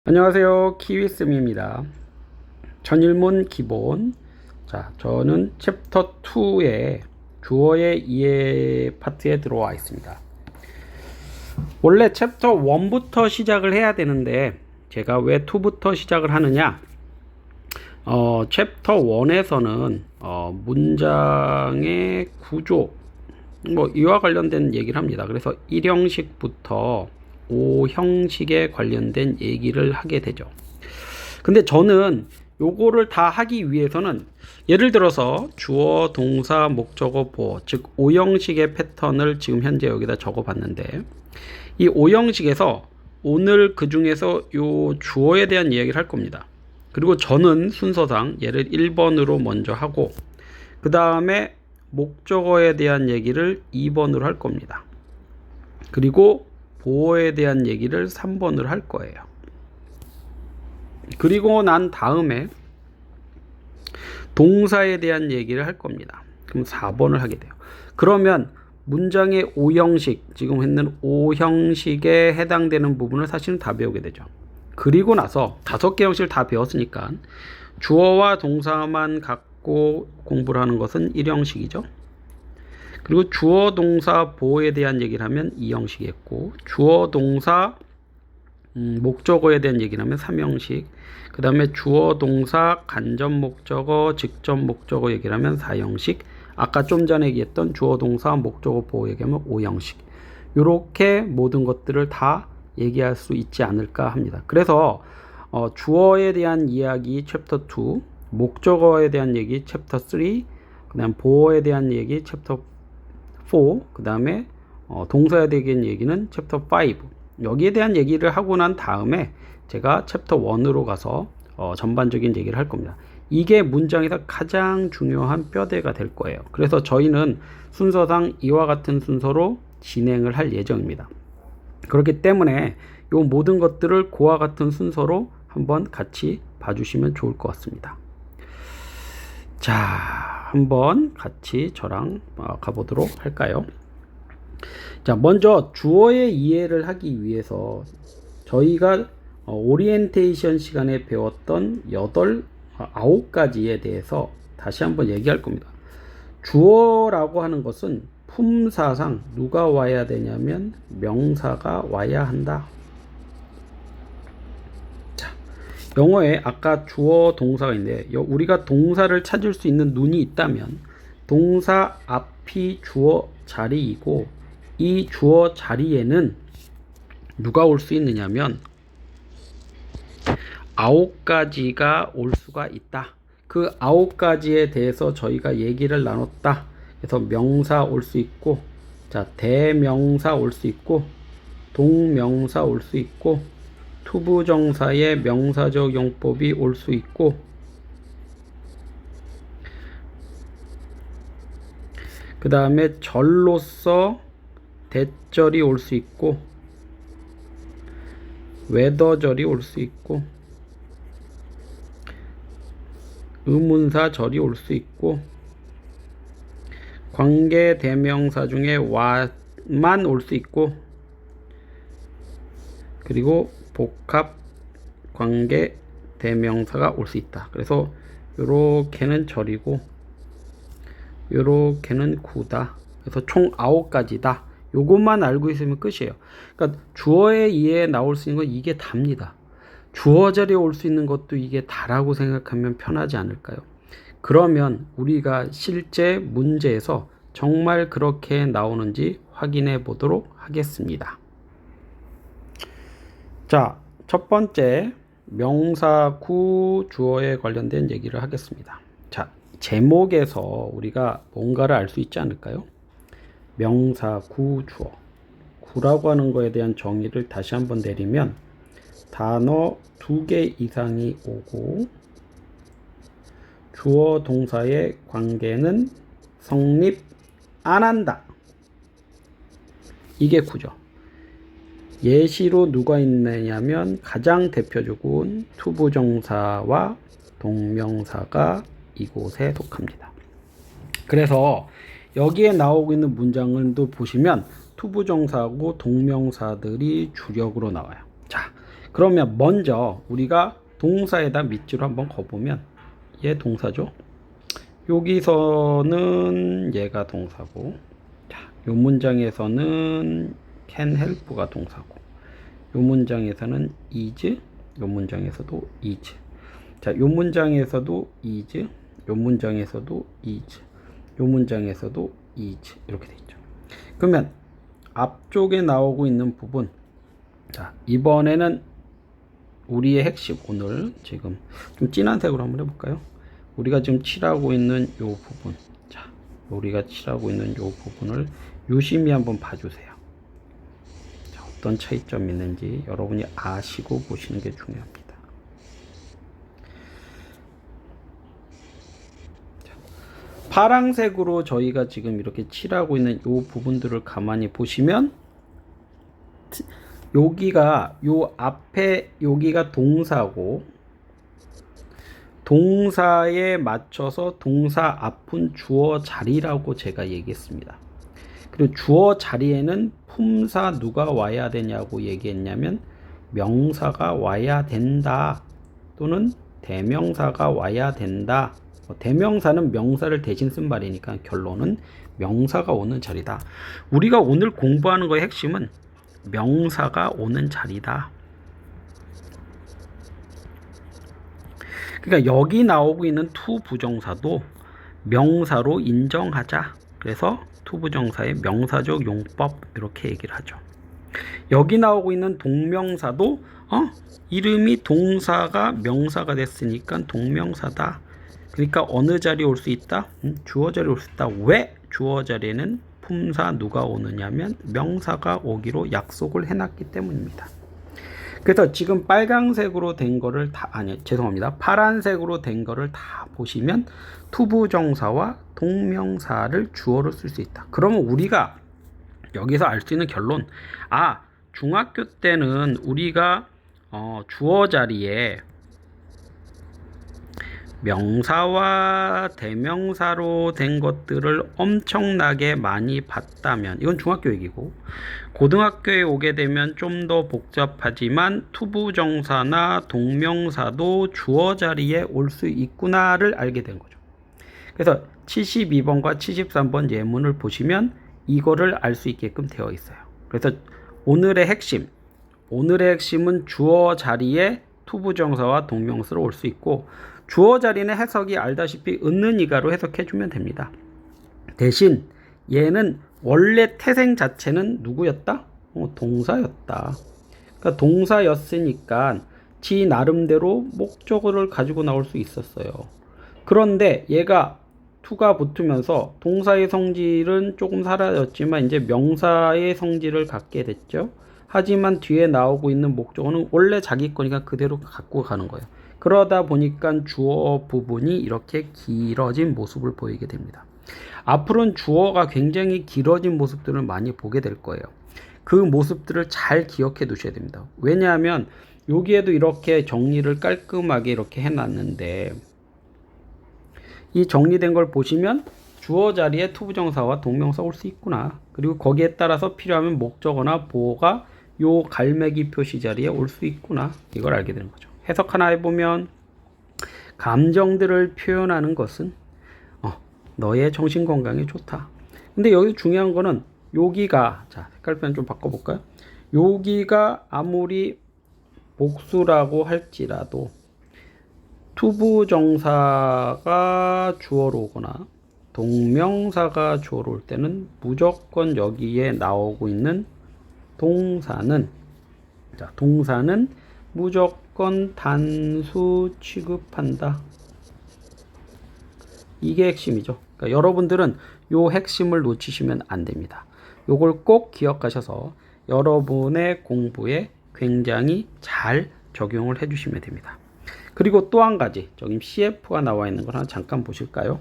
안녕하세요, 키위쌤입니다. 전일문 기본. 자, 저는 챕터 2의 주어의 이해 파트에 들어와 있습니다. 원래 챕터 1부터 시작을 해야 되는데 제가 왜 2부터 시작을 하느냐, 챕터 1에서는 문장의 구조 이와 관련된 얘기를 합니다. 그래서 1형식부터 5형식에 관련된 얘기를 하게 되죠. 근데 저는 요거를 다 하기 위해서는 예를 들어서 주어, 동사, 목적어, 보어, 즉 5형식의 패턴을 지금 현재 여기다 적어 봤는데, 이 5형식에서 오늘 그 중에서 요 주어에 대한 이야기를 할 겁니다. 그리고 저는 순서상 얘를 1번으로 먼저 하고 그 다음에 목적어에 대한 얘기를 2번으로 할 겁니다. 그리고 보어에 대한 얘기를 3번으로 할 거예요. 그리고 난 다음에 동사에 대한 얘기를 할 겁니다. 그럼 4번을 하게 돼요. 그러면 문장의 5형식, 지금 했는 5형식에 해당되는 부분을 사실은 다 배우게 되죠. 그리고 나서 5개 형식을 다 배웠으니까 주어와 동사만 갖고 공부를 하는 것은 1형식이죠. 그리고 주어, 동사, 보어에 대한 얘기를 하면 2형식이겠고, 주어, 동사, 목적어에 대한 얘기를 하면 3형식, 그 다음에 주어, 동사, 간접 목적어, 직접 목적어 얘기를 하면 4형식, 아까 좀 전에 얘기했던 주어, 동사, 목적어, 보어 얘기하면 5형식. 이렇게 모든 것들을 다 얘기할 수 있지 않을까 합니다. 그래서 주어에 대한 이야기 챕터 2, 목적어에 대한 얘기 챕터 3, 그 다음 보어에 대한 얘기 챕터 4, 그 다음에 동사에 대한 얘기는 챕터 5. 여기에 대한 얘기를 하고 난 다음에 제가 챕터 1으로 가서 전반적인 얘기를 할 겁니다. 이게 문장에서 가장 중요한 뼈대가 될 거예요. 그래서 저희는 순서상 이와 같은 순서로 진행을 할 예정입니다. 그렇기 때문에 이 모든 것들을 그와 같은 순서로 한번 같이 봐주시면 좋을 것 같습니다. 자, 한번 같이 저랑 가보도록 할까요? 자, 먼저 주어의 이해를 하기 위해서 저희가 오리엔테이션 시간에 배웠던 9가지에 대해서 다시 한번 얘기할 겁니다. 주어라고 하는 것은 품사상 누가 와야 되냐면 명사가 와야 한다. 자, 영어에 아까 주어, 동사가 있는데 우리가 동사를 찾을 수 있는 눈이 있다면 동사 앞이 주어 자리이고, 이 주어 자리에는 누가 올 수 있느냐면 9가지가 올 수가 있다. 그 9가지에 대해서 저희가 얘기를 나눴다. 그래서 명사 올 수 있고, 자, 대명사 올 수 있고, 동명사 올 수 있고, 투부정사의 명사적 용법이 올 수 있고, 그 다음에 절로서 대절이 올 수 있고, 외더절이 올 수 있고, 의문사절이 올 수 있고, 관계 대명사 중에 와만 올 수 있고, 그리고 복합 관계 대명사가 올 수 있다. 그래서 요렇게는 절이고 요렇게는 구다. 그래서 총 9가지다. 요것만 알고 있으면 끝이에요. 그러니까 주어의 이해에 나올 수 있는 건 이게 답니다. 주어 자리에 올 수 있는 것도 이게 다라고 생각하면 편하지 않을까요? 그러면 우리가 실제 문제에서 정말 그렇게 나오는지 확인해 보도록 하겠습니다. 자, 첫 번째 명사 구 주어에 관련된 얘기를 하겠습니다. 자, 제목에서 우리가 뭔가를 알 수 있지 않을까요? 명사 구 주어. 구라고 하는 거에 대한 정의를 다시 한번 내리면 단어 2개 이상이 오고 주어 동사의 관계는 성립 안 한다. 이게 구죠. 예시로 누가 있느냐면 가장 대표적인 투부정사와 동명사가 이곳에 속합니다. 그래서 여기에 나오고 있는 문장을도 보시면 투부정사하고 동명사들이 주력으로 나와요. 자, 그러면 먼저 우리가 동사에다 밑줄을 한번 그어보면 얘 동사죠. 여기서는 얘가 동사고, 자, 요 문장에서는 can help가 동사고, 요 문장에서는 is, 요 문장에서도 is. 자, 요 문장에서도 is, 요 문장에서도 is, 요 문장에서도 is 이렇게 돼 있죠. 그러면 앞쪽에 나오고 있는 부분, 자, 이번에는 우리의 핵심, 오늘 지금 좀 진한 색으로 한번 해볼까요? 우리가 지금 칠하고 있는 요 부분, 자, 우리가 칠하고 있는 요 부분을 유심히 한번 봐주세요. 자, 어떤 차이점이 있는지 여러분이 아시고 보시는 게 중요합니다. 자, 파란색으로 저희가 지금 이렇게 칠하고 있는 요 부분들을 가만히 보시면, 여기가 요 앞에 여기가 동사고, 동사에 맞춰서 동사 앞은 주어 자리라고 제가 얘기했습니다. 그리고 주어 자리에는 품사 누가 와야 되냐고 얘기했냐면 명사가 와야 된다 또는 대명사가 와야 된다. 대명사는 명사를 대신 쓴 말이니까 결론은 명사가 오는 자리다. 우리가 오늘 공부하는 거의 핵심은 명사가 오는 자리다. 그러니까 여기 나오고 있는 to 부정사도 명사로 인정하자. 그래서 to 부정사의 명사적 용법 이렇게 얘기를 하죠. 여기 나오고 있는 동명사도 이름이 동사가 명사가 됐으니까 동명사다. 그러니까 어느 자리에 올 수 있다? 주어 자리에 올 수 있다. 왜 주어 자리에는 품사 누가 오느냐면 명사가 오기로 약속을 해놨기 때문입니다. 그래서 지금 빨강색으로 된 거를 죄송합니다. 파란색으로 된 거를 다 보시면 투부정사와 동명사를 주어로 쓸 수 있다. 그러면 우리가 여기서 알 수 있는 결론, 중학교 때는 우리가 주어 자리에 명사와 대명사로 된 것들을 엄청나게 많이 봤다면, 이건 중학교 얘기고, 고등학교에 오게 되면 좀 더 복잡하지만 투부정사나 동명사도 주어 자리에 올 수 있구나를 알게 된 거죠. 그래서 72번과 73번 예문을 보시면 이거를 알 수 있게끔 되어 있어요. 그래서 오늘의 핵심은 주어 자리에 투부정사와 동명사로 올 수 있고, 주어 자리는 해석이 알다시피 있는 이가로 해석해주면 됩니다. 대신 얘는 원래 태생 자체는 누구였다? 동사였다. 그러니까 동사였으니까 지 나름대로 목적어를 가지고 나올 수 있었어요. 그런데 얘가 to가 붙으면서 동사의 성질은 조금 사라졌지만 이제 명사의 성질을 갖게 됐죠. 하지만 뒤에 나오고 있는 목적어는 원래 자기 거니까 그대로 갖고 가는 거예요. 그러다 보니까 주어 부분이 이렇게 길어진 모습을 보이게 됩니다. 앞으로는 주어가 굉장히 길어진 모습들을 많이 보게 될 거예요. 그 모습들을 잘 기억해 두셔야 됩니다. 왜냐하면 여기에도 이렇게 정리를 깔끔하게 이렇게 해놨는데, 이 정리된 걸 보시면 주어 자리에 투부정사와 동명사 올 수 있구나. 그리고 거기에 따라서 필요하면 목적어나 보어가 요 갈매기 표시 자리에 올 수 있구나. 이걸 알게 되는 거죠. 해석 하나 해보면, 감정들을 표현하는 것은 너의 정신건강에 좋다. 근데 여기 중요한 거는 여기가, 자, 색깔 표현 좀 바꿔볼까요? 여기가 아무리 복수라고 할지라도 투부정사가 주어로 오거나 동명사가 주어로 올 때는 무조건 여기에 나오고 있는 동사는 무조건 단수 취급한다. 이게 핵심이죠. 그러니까 여러분들은 요 핵심을 놓치시면 안 됩니다. 요걸 꼭 기억하셔서 여러분의 공부에 굉장히 잘 적용을 해 주시면 됩니다. 그리고 또 한 가지, 저기 CF가 나와 있는 걸 하나 잠깐 보실까요?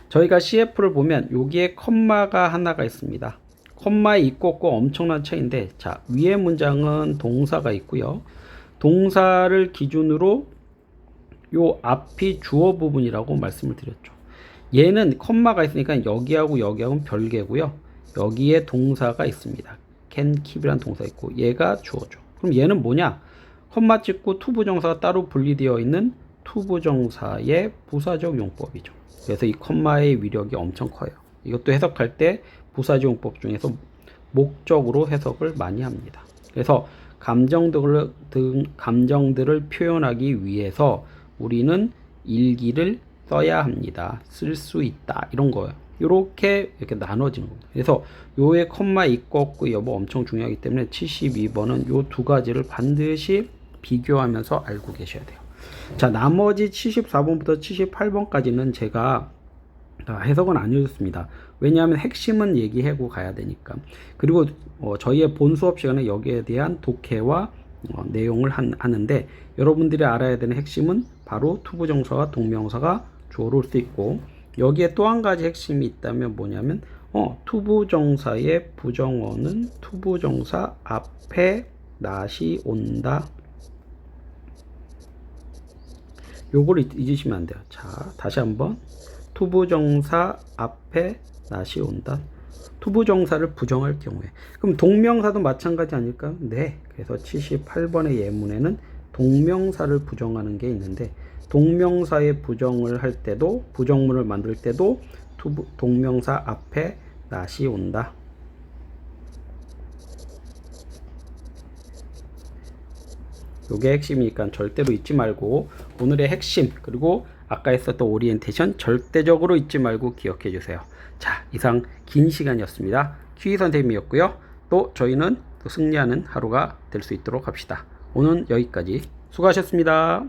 저희가 CF를 보면 여기에 컴마가 하나가 있습니다. 컴마에 있고 없고 엄청난 차이인데, 자, 위에 문장은 동사가 있고요. 동사를 기준으로 요 앞이 주어 부분이라고 말씀을 드렸죠. 얘는 컴마가 있으니까 여기하고 여기하고는 별개고요. 여기에 동사가 있습니다. can keep이라는 동사 있고 얘가 주어죠. 그럼 얘는 뭐냐? 콤마 찍고 투부정사가 따로 분리되어 있는 투부정사의 부사적 용법이죠. 그래서 이 콤마의 위력이 엄청 커요. 이것도 해석할 때 부사적 용법 중에서 목적으로 해석을 많이 합니다. 그래서 감정들을 표현하기 위해서 우리는 일기를 써야 합니다. 쓸 수 있다. 이런 거예요. 이렇게 나눠지는 겁니다. 그래서 요에 콤마 있고 없고 여부 엄청 중요하기 때문에 72번은 요 두 가지를 반드시 비교하면서 알고 계셔야 돼요. 자, 나머지 74번부터 78번까지는 제가 해석은 안 해줬습니다. 왜냐하면 핵심은 얘기하고 가야 되니까. 그리고 저희의 본 수업 시간에 여기에 대한 독해와 내용을 하는데, 여러분들이 알아야 되는 핵심은 바로 투부정사와 동명사가 주어로 올 수 있고, 여기에 또 한 가지 핵심이 있다면 뭐냐면 투부정사의 부정어는 투부정사 앞에 낫이 온다. 요걸 잊으시면 안 돼요. 자, 다시 한번. 투부정사 앞에 낫이 온다. 투부정사를 부정할 경우에. 그럼 동명사도 마찬가지 아닐까요? 네. 그래서 78번의 예문에는 동명사를 부정하는 게 있는데, 동명사의 부정을 할 때도, 부정문을 만들 때도 동명사 앞에 낫이 온다. 요게 핵심이니까 절대로 잊지 말고, 오늘의 핵심, 그리고 아까 했었던 오리엔테이션 절대적으로 잊지 말고 기억해 주세요. 자, 이상 긴 시간이었습니다. 퀴 선생님이었고요. 또 저희는 또 승리하는 하루가 될 수 있도록 합시다. 오늘 여기까지. 수고하셨습니다.